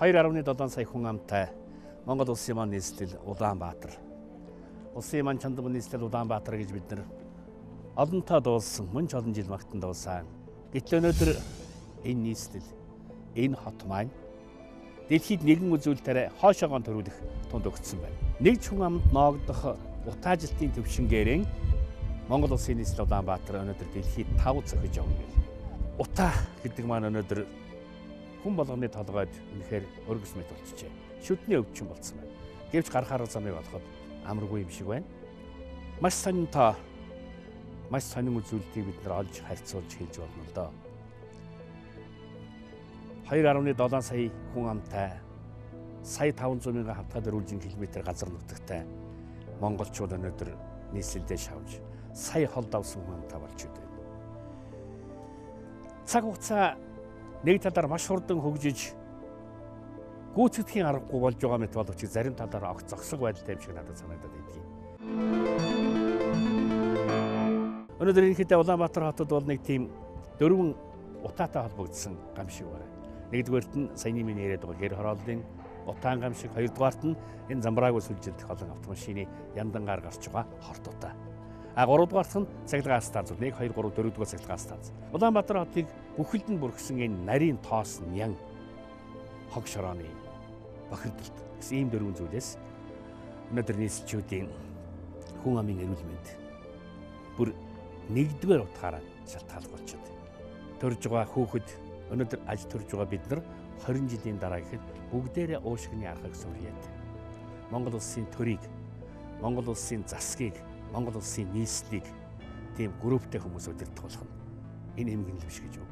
2.7 сая хүн амтай Монгол улсын маань нийслэл Улаанбаатар. Улсын маань чандан нийслэл Улаанбаатар гэж бид нар олонтоо дуулсан, мөн ч олон жил магтан дуулсан. Гэтэл өнөөдөр энэ нийслэл, энэ хот маань дэлхийд нэгэн үзүүлэлтээр хоошоогоо төрүүлэх тунд өгсөн байна. Нэг ч хүн амд ноогдох утаажилтын төвшингээрэн Монгол улсын нийслэл Улаанбаатар өнөөдөр дэлхийд 5 зохиж явна гэх. Утаа гэдэг маань өнөөдөр хүн болгоны толгойд үнэхээр өргөс мэт болчихжээ. Шүдний өвчин болсон байна. Гэвч гарахаар замыг олоход амаргүй юм шиг байна. Маш сонинтой, маш сонин үзүүлэлтийг бид нар олж харьцуулж хэлж болно л доо. 2.7 сая хүн амтай, сая 500 мянган хавтгай дөрвөлжин километр газар нутагтай монголчууд өнөөдөр нийслэлдээ шавж сая хол давсан хүн амтай болж байна. Цаг хугацаа нэг талаар маш хурдан хөгжиж гүйцэтгэхийн аргагүй болж байгаа мэт боловч зарим талаараа огт зогсог байдалтай юм шиг надад санагдаад байдгийг. Өнөөдөр энэхтэй Улаанбаатар хотод бол нэг тийм дөрвөн утаатай холбогдсон гамшиг байна. Нэгдүгээрт нь саяны миний яриад байгаа гэр хорооллын утаан гамшиг, хоёрдугаарт нь энэ замбраагүй сүлжилдэх олон автомашины яндангаар гарч байгаа хорт утаа. Гуравдугаарт нь цахилгаан станц. 1, 2, 3, 4 дугаар цахилгаан станц. Улаанбаатар хотыг бүхэлд нь бүрхсэн энэ нарийн тоос нян хог шорооны бохирдолт гэсэн ийм дөрвөн зүйлээс өнөөдөр нийслэлчүүдийн хүн амын эрүүл мэнд бүр нэгдүгээр утгаараа шалтгаалж болчиход төрж байгаа хүүхэд өнөөдөр аж төрж байгаа бид нар 20 жилийн дараа гэхэд бүгдээрээ уушигны аргыг сүрээд Монгол улсын төрийг, Монгол улсын засгийг, Монгол улсын нийслэлийг тийм групптэй хүмүүс удирдах болох нь энэ эмгэнэл биш гэж юу.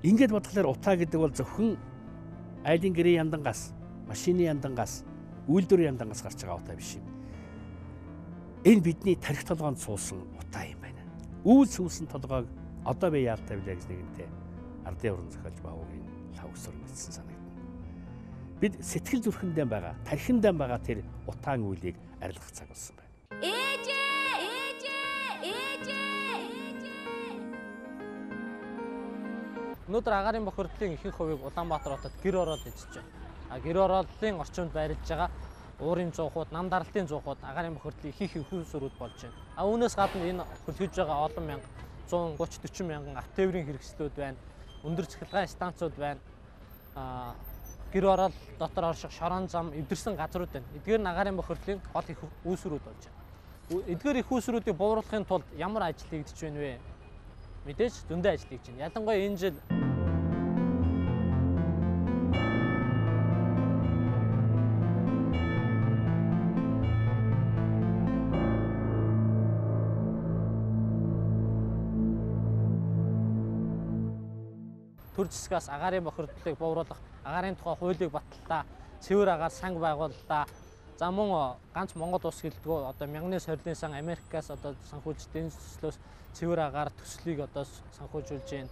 Ингээд бодглохоор утаа гэдэг бол зөвхөн айлын гэрээ яндангаас, машины яндангаас, үйлдвэр яндангаас гарч байгаа утаа биш юм. Энэ бидний тарих толгоонд суусан утаа юм байна. Үйл сүүсэн толгойг одоо би яалтай билээ гэж нэгэнтээ ардын уран зохиолч Баавуугийн лавгсур мэдсэн санагдана. Бид сэтгэл зүрхэндээ байгаа, тархиндээ байгаа тэр утаан үйлийг арилгах цаг болсон байна. Өнөөдөр агаарын бохирдлын ихэнх хувийг Улаанбаатар хотод гэр ороод ижиж байна. Гэр ороллын орчинд байрлаж байгаа уурын зуухууд, нам даралтын зуухууд агаарын бохирдлын ихэнх хүйсрүүд болж байна. Үүнээс гадна энэ хөлгөж байгаа олон мянга 130-40 мянган автотээврийн хэрэгслүүд байна. Өндөр цахилгаан станцууд байна. Гэр орол дотор орших шорон зам эвдэрсэн газрууд байна. Эдгээр нь агаарын бохирдлын гол их үүсрүүд болж байна. Эдгээр их үүсрүүдийг бууруулахын тулд ямар ажил хийгдэж байна вэ? Мэдээж зөндөө ажил хийж байна. Ялангуяа энэ жил төр засгаас агаарын бохирдлыг бууруулах, агаарын тухай хуулийг баталлаа, цэвэр агаар санг байгууллаа. За мөн ганц Монгол улс гэлдэггүй одоо мянганы сорилын сан Америкаас одоо санхүүжилж дэн төслөөс цэвэр агаар төслийг одоо санхүүжүүлж байна.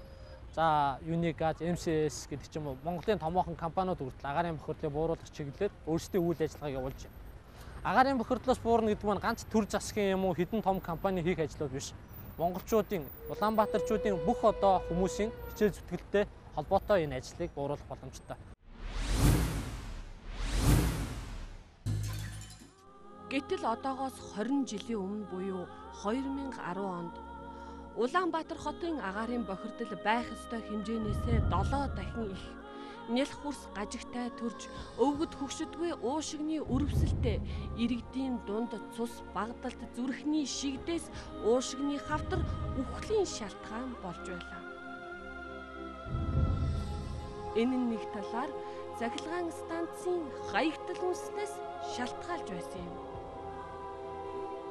За Unigaz, MCS гэдэг ч юм уу Монголын томоохон компаниуд хүртэл агаарын бохирдлыг бууруулах чиглэлээр өөрсдийн үйл ажиллагааг явуулж байна. Агаарын бохирдлоос буурна гэдэг нь ганц төр засгийн юм уу хэдэн том компани хийх ажлууд биш. Монголчуудын, Улаанбаатарчуудын бүх одоо хүмүүсийн хичээл зүтгэлтэй холбоотой энэ ажлыг бууруулах боломжтой. Гэтэл одоогоос 20 жилийн өмнө буюу 2010 онд Улаанбаатар хотын агаарын бохирдол байх ёстой хэмжээнээсээ 7 дахин их нялх хурс гажигтай төрж өвгөд хөгшөдгүй уушигны өрөвсөлтэй иргэдийн дунд цус багдалт зүрхний шигдээс уушигны хавтар үхлийн шалтгаан болж байлаа. Энэ нь нэг талаар цахилгаан станцын хаягдл үнснээс шалтгаалж байсан юм.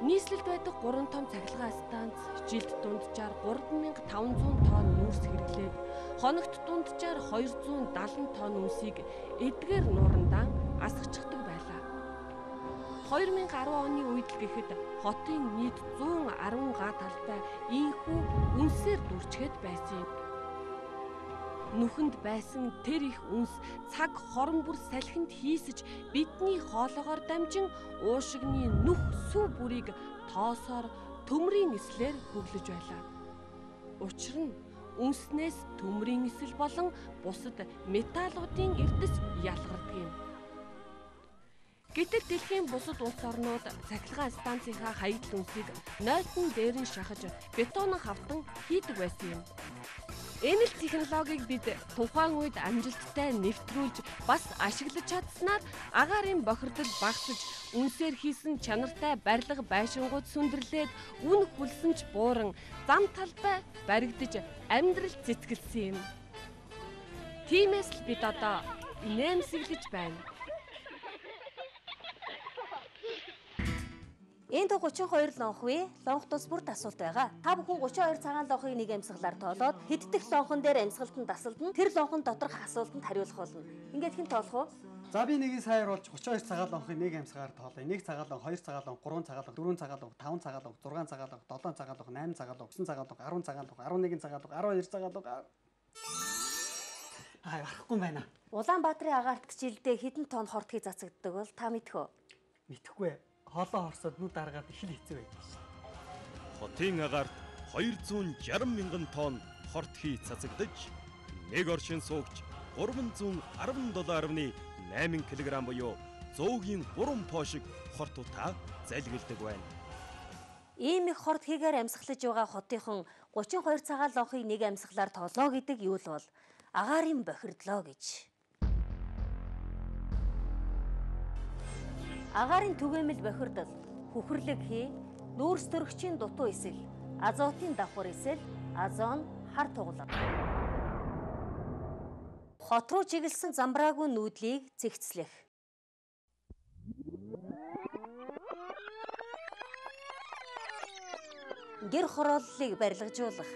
Нийслэлд байдаг 3 том цахилгаан станц жилд дунджаар 3500 тонн нүүрс хэрэглээд хоногт дунджаар 270 тонн үнсийг эдгээр нуурандаа асгачдаг байлаа. 2010 оны үед л гэхэд хотын нийт 110 га талтай ийхүү үнсээр дүрчгээд байсан юм. Нүхэнд байсан тэр их үнс цаг хорон бүр салхинд хийсэж бидний хоолоогоор дамжин уушигны нүх сүв бүрийг тоосоор төмрийн нислэр бүглэж байлаа. Учир нь үнснээс төмрийн эсэл болон бусад металлуудын эрдэс ялгардаг юм. Гэтэл дэлхийн бусад улс орнууд цахилгаан станцынхаа хаягдл үнсийг нойтон дээр нь шахаж бетон хавтан хийдэг байсан юм. Энэ л технологиг бид тухайн үед амжилттай нэвтрүүлж бас ашиглаж чадсанаар агаарын бохирдол багасж үнсээр хийсэн чанартай барилга байшингууд сүндэрлээд үн хүлсэн ч бууран зам талбай баригдаж амьдрал цэцгэлсэн юм. Тиймээс л бид одоо нэмсэглэж байна. Энд 32 лонхвы лонх тус бүрд асуулт байгаа. Та бүхэн 32 цагаан лонхыг нэг амьсгалаар тоолоод хэддэх лонхон дээр амьсгалтанд тасалдан тэр лонхон доторх асуултанд хариулах болно. Ингээд хэн тоолох вэ? За би нэгийг сайн оруулж 32 цагаан лонхыг нэг амьсгаар тоолъё. 1 цагаан лонх, 2 цагаан лонх, 3 цагаан лонх, 4 цагаан лонх, 5 цагаан лонх, 6 цагаан лонх, 7 цагаан лонх, 8 цагаан лонх, 9 цагаан лонх, 10 цагаан лонх, 11 цагаан лонх, 12 цагаан лонх. Арахгүй байна. Улаанбаатарын агаарт жилдээ хэдэн тонн хортгийг цацагддаг бол та мэдэх үү? Мэдхгүй. Хоолоо хорсоод нүд аргаад их л хэцүү байдаг шээ. Хотын агаарт 260 мянган тонн хорт хий цацагдаж, нэг оршин суугч 317.8 кг буюу 100-ийн 3 по шиг хорт утаа залгилдаг байна. Ийм их хорт хийгээр амьсгалж байгаа хотынхон 32 цагаан лонхыг нэг амьсгалаар тоолоо гэдэг юу л бол агаарын бохирдлоо гэж. Агаарын түгээмэл бохирдол, хүхрлэг хий, нүүрс төрөгчийн дутуу эсэл, азотын давхар эсэл, азон, хар тугалга. Хот руу чиглэсэн замбраагүй нүүдлийг цэгцлэх. Гэр хорооллыг барилгажуулах.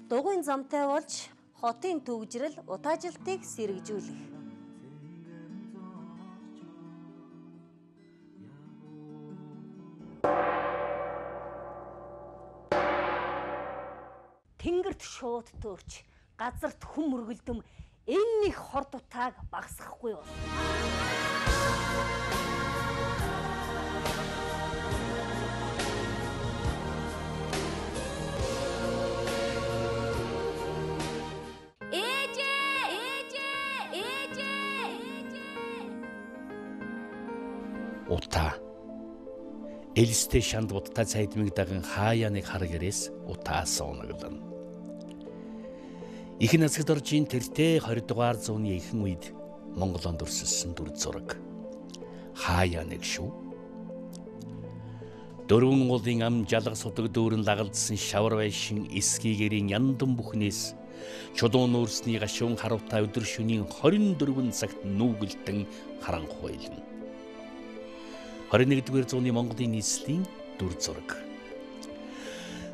Дугуйн замтай болж хотын төгжрөл утаажилтыг сэргэжүүлэх. Тэнгэрт шууд төрч, газарт хүм мөргөлдөм энэ их хорт утааг багасгахгүй бол. Утаа. Элстэй шанд утаа цайдмыг даган хаяаныг хар гэрээс утаас унаглана. Их насгад оржийн тэртээ 20 дугаар зууны ихэнх үед Монголонд өрсөлдсөн дүр зураг. Хаяаныг шүү. Дөрвөн уулын ам жалга судаг дүүрэн лагалдсан шавар байшин эсгийгэрийн яндан бүхнээс чулуун нүүрсний гашуун харуутаа өдөр шөнийн 24 цагт нүүгэлтэн харанхуйлна. 21-р зууны Монголын нийслэлийн дүр зураг.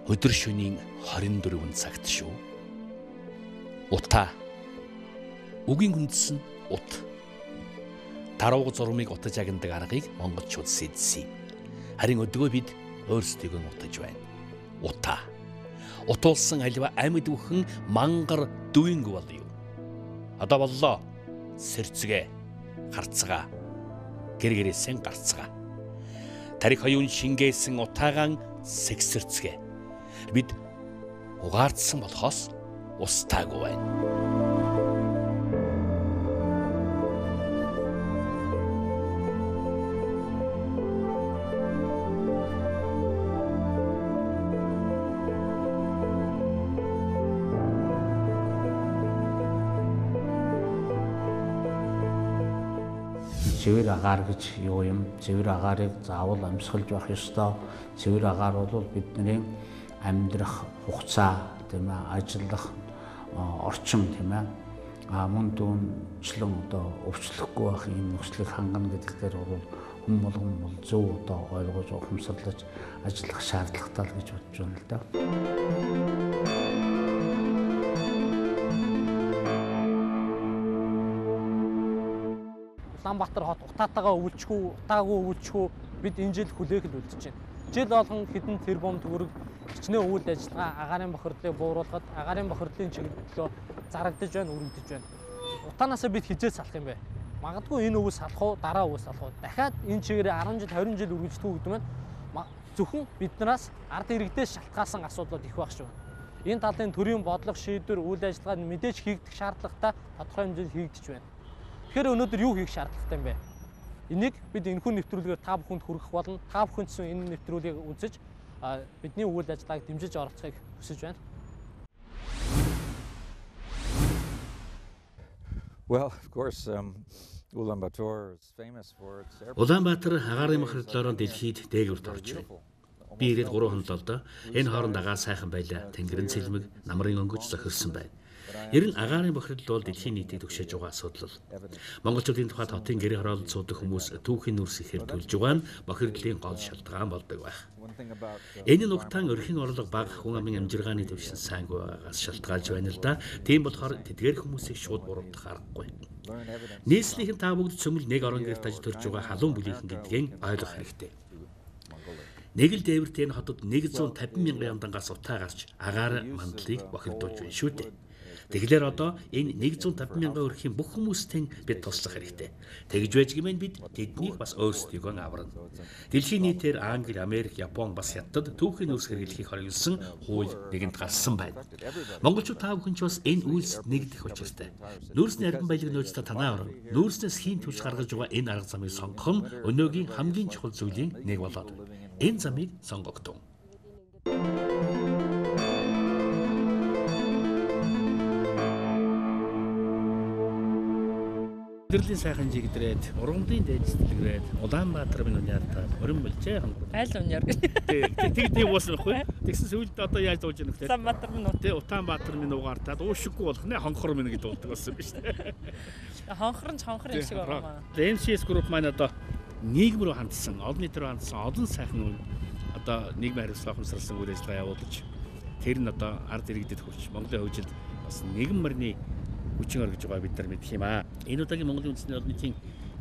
Өдөр шөнийн 24 цагт шүү. Утаа. Үгийн үндэс нь ут. Тарууг зурмыг утаж агнадаг аргыг монголчууд сэдсэн юм. Харин өдгөө бид өөрсдийгөө утаж байна. Утаа. Утуулсан аливаа амьд бүхэн мангар дүнг болъё. Одоо боллоо. Сэрцгээ, харцгаа, гэргэрээсэн гарцгаа. Тарих хоёун шингээсэн утаагаан сэгсэрцгээ. Бид угаардсан болохоос устаагүй байна. Цэвэр агаар гэж юу юм? Цэвэр агаарыг заавал амьсгалж явах ёстой. Цэвэр агаар бол бидний амьдрах хугацаа, тийм ээ, ажиллах орчин, тийм ээ. Мөн дүүнчлэн одоо өвчлөхгүй байх юм нөхцөлийг хангана гэдэг дээр бол хүн болгон бол зөв одоо ойлгож ухамсарлаж ажиллах шаардлагатай л гэж бодож байна л да. Улаанбаатар хот утаатайгаа өвлжгүй, утаагүй өвлжгүй бид энэ жил хүлээх л үлдэж байна. Жил болгон хэдэн тэрбум төгрөг хичнээн үйл ажиллагаа агаарын бохирдлыг бууруулахад агаарын бохирдлын чиглэлөө зарагдаж байна, өргөдөж байна. Утаанаасаа бид хизээ салах юм бэ? Магадгүй энэ өвс салах уу, дараа өвс салах уу? Дахиад энэ чигээрээ 10 жил, 20 жил үргэлжлэх үү гэдэг нь зөвхөн биднээс ард иргэдээс шалтгаалсан асуудлууд их байх шүү. Энэ талын төрийн бодлого, шийдвэр, үйл ажиллагаа мэдээж хийгдэх шаардлагатай тодорхой хэмжээнд хийгдэж байна. Тэгэхээр өнөөдөр юу хийх шаардлагатай юм бэ? Энийг бид энэхүү нэвтрүүлгээр та бүхэнд хүргэх болно. Та бүхэн ч энэ нэвтрүүлгийг үзэж бидний үйл ажиллагааг дэмжиж оролцохыг хүсэж байна. Well, of course, Ulaanbaatar is famous for its airport. Улаанбаатар агаарын махрадлаараа дэлхийд дээгүүрт орж байна. Би ирээд 3 хонолоо энэ хооронд агаар сайхан байлаа. Тэнгэрийн цэлмэг, намрын өнгөж зохирсон байна. Ер нь агаарын бохирдол бол дэлхийн нийтийг түгшээж байгаа асуудал. Монголчуудын тухайд хотын гэрээ хороолд суудаг хүмүүс түүхийн нүрс ихээр төлж байгаа нь бохирдлын гол шалтгаан болдог байх. Энэ нь угтаан өрхийн орлого бага, хүн амын амжиргааны төвшин сайнгүй байгаагаас шалтгаалж байна л да. Тийм болохоор тэдгээр хүмүүсийг шууд буруутгах аргагүй. Нийслэлийн та бүгд цөмөл нэг орон гэрт ажил төрж байгаа халуун бүлийнхэн гэдгийг ойлгох хэрэгтэй. Нэг л дээвэрт энэ хотод 150 мянган яндангаас утаа гарч агаар мандлыг бохирдуулж байна шүү дээ. Тэгэхээр одоо энэ 150 мянган өрхийн бүх хүмүүстэн бид туслах хэрэгтэй. Тэгж байж гэмээр бид тэднийг бас өөрсдийгөө аварна. Дэлхийн нийтээр Англи, Америк, Япон бас хятад түүхийн нөөц хэрэглэхийг хориглосон хууль нэгэнд гарсан байна. Монголчууд та бүхэн ч бас энэ үйлсэд нэгдэх учиртай. Нүүрсний арган баялаг нөөцтэй танаа орон нүүрснээс хийн төвч гаргаж байгаа энэ арга замыг сонгох нь өнөөгийн хамгийн чухал зүйлийн нэг болоод энэ замыг сонгогдов. Гэрлийн сайхан жигдрээд, ургамлын дээдсэлгрээд, Улаанбаатар минь униартаа хорин болжээ хангууд. Айл униар. Тэг уусан байхгүй. Тэгсэн сүүлд одоо яаж дууж яах вэ? Улаанбаатар минь уу. Тэг Улаанбаатар минь угаартаад уушиггүй болох нэ хонхор минь гэж дуулдаг болсон биз дээ. Хонхор юм шиг байна. MCS group маань одоо нийгэм рүү хандсан, олон нийт рүү хандсан олон сайхан одоо нийгмийн хариуцлага ухамсарласан үйл ажиллагаа явуулж тэр нь одоо ард иргэдэд хүрч Монголын хөгжилд бас нэгэн мөрний хүчин оргиж байгаа бид нар мэдх юм аа. Энэ удаагийн Монголын үндэсний олон нийтийн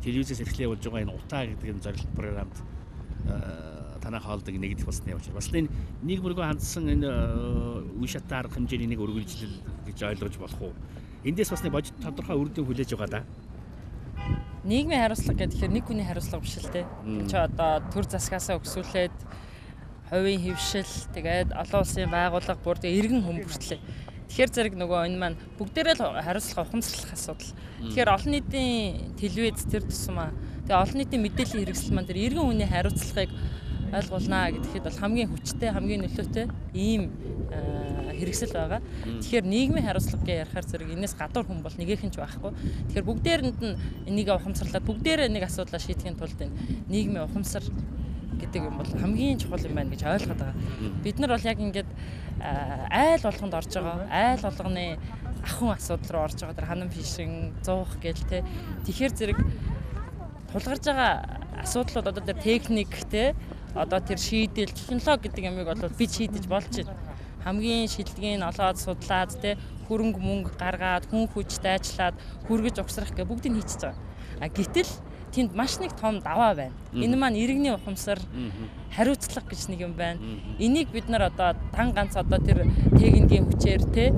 телевизээс эрхлээ болж байгаа энэ утаа гэдэг энэ зорилт програмд танай хаалдаг нэгдэх болсны явж байна. Бас энэ нийгмөргөө хандсан энэ үе шатаар арга хэмжээний нэг үргэлжлэл гэж ойлгож болох уу? Эндээс бас нэг бодит тодорхой үр дүн хүлээж байгаа да. Нийгмийн хариуцлага гэхээр нэг хүний хариуцлага биш л те. Чи одоо төр засгаасаа өксүүлээд хувийн хөвшил тэгээд олон улсын байгууллага бүр иргэн хүмүүртлээ. Тэгэхээр зэрэг нөгөө энэ маань бүгдээрээ л хариуцлага ухамсарлах асуудал. Тэгэхээр олон нийтийн телевиз тэр тусмаа тэгээ олон нийтийн мэдээллийн хэрэгсэл маань тэр иргэн хүний хариуцлагыг ойлгуулнаа гэхэд бол хамгийн хүчтэй, хамгийн нөлөөтэй ийм хэрэгсэл байгаа. Тэгэхээр нийгмийн хариуцлагыг ярихаар зэрэг энэс гадуур хүн бол нэгийнхэн ч байхгүй. Тэгэхээр бүгдээрэнд нь энийг ухамсарлаад бүгдээрээ нэг асуудлаа шийдэхин тулд нийгмийн ухамсар гэдэг юм бол хамгийн чухал юм байна гэж ойлгоод байгаа. Бид нар бол яг ингээд айл болгонд орж байгаа. Айл болгоны ахын асуудал руу орж байгаа. Тэр ханам фишинг, зуух гэл те. Тэгэхээр зэрэг тулгарж байгаа асуудлууд одоо тэр техник те одоо тэр шийдэл технологи гэдэг ямиг бол бид шийдэж болж байна. Хамгийн шилдгийг нь олоод судлаад те хөрөнгө мөнгө гаргаад хүн хүч дайчлаад хүргэж угсрах гэх бүгдийг хийчихэж байгаа. Гэтэл тэнд маш нэг том даваа байна. Энэ маань иргэний ухамсар, хариуцлага гэж нэг юм байна. Энийг бид нар одоо дан ганц одоо тэр техникийн хүчээр те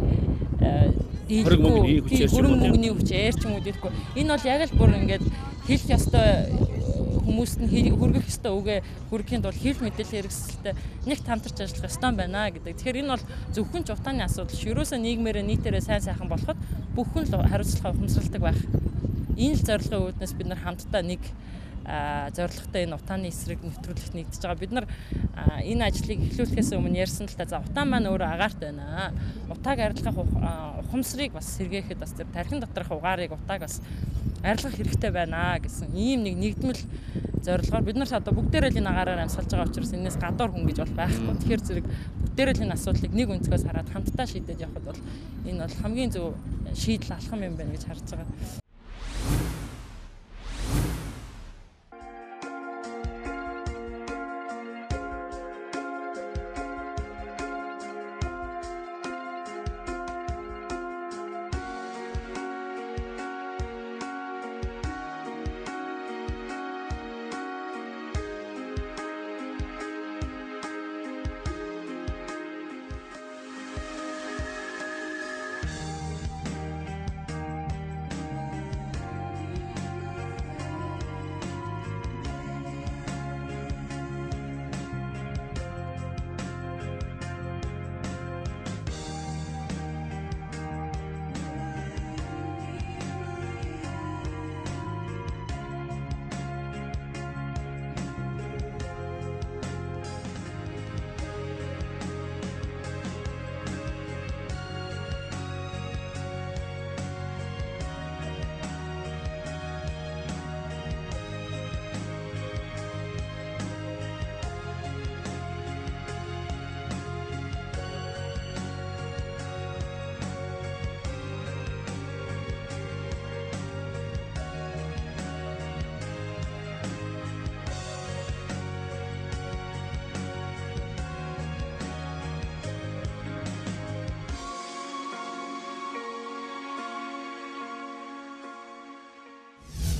хөрөнгө мөнгөний хүчээр ч юм уу гэхгүй. Энэ бол яг л бүр ингээд хэлэх ёстой хүмүүст нь хүргэх ёстой үгээ хүргэхийн тулд хэл мэдээлэл хэрэгсэлтэй нэг хамтарч ажиллах ёстой байна гэдэг. Тэгэхээр энэ бол зөвхөн ч утааны асуудал ш. Ерөөсөө нийгмээрээ нийтээрээ сайн сайхан болоход бүхэн л хариуцлага ухамсарладаг байх. Энэ л зорилгын үүднээс бид нар хамтдаа нэг зорилготой энэ утааны эсрэг нэвтрүүлэгт нэгдэж байгаа. Бид нар энэ ажлыг эхлүүлэхээс өмнө ярьсан л та за утаан маань өөрөө агаарт байна. Утааг арилгах ухамсарыг бас сэргээхэд бас тэр тархин доторх угаарыг утааг бас арилгах хэрэгтэй байна гэсэн ийм нэг нэгдмэл зорилгоор бид нар одоо бүгдээрээ л энэ агаараар амьсгалж байгаа учраас энэс гадуур хүн гэж бол байхгүй. Тэгэхээр зэрэг бүгдээрээ л энэ асуудлыг нэг өнцгөөс хараад хамтдаа шийдэж явахад бол энэ бол хамгийн зөв шийдэл алхам юм байна гэж харж байгаа.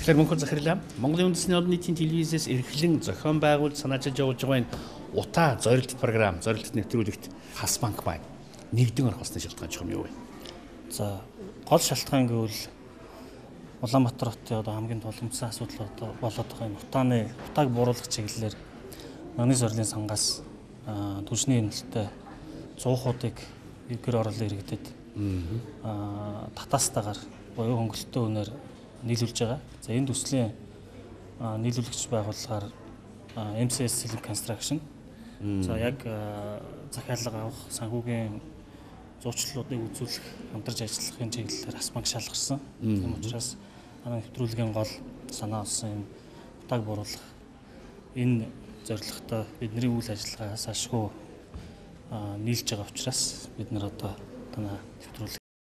Тэгэхээр мөнхөн захирлаа Монголын үндэсний олон нийтийн телевизээс эрхлэн зохион байгуулж санаачилж явуулж байгаа энэ утаа зорилт програм, зорилт нэвтрүүлэгт Хас банк маань нэгдэн орхосны шалтгаан ч юм юу вэ? За гол шалтгаан гэвэл Улаанбаатар хотын одоо хамгийн тулгымцсан асуудал одоо болоод байгаа энэ утааг бууруулах чиглэлээр Ногны зорилын сангаас түвшний хяналттай цуухуудыг гэр оролцоо иргэдэд татаастайгаар буюу хөнгөлөлтөө үнээр нийлүүлж байгаа. За энэ төслийн нийлүүлэгч байгууллагаар MCS Selling Construction. За яг захиалга авах санхүүгийн зуучлалуудыг үзүүлэх, хамтарч ажиллахын чиглэлээр Хас банк шалгарсан. Тийм учраас манай нэвтрүүлгийн гол санаа болсон энэ утааг бууруулах энэ зорилготой бидний үйл ажиллагаас ашгүй нийлж байгаа учраас бид нар одоо танаа нэвтрүүлэг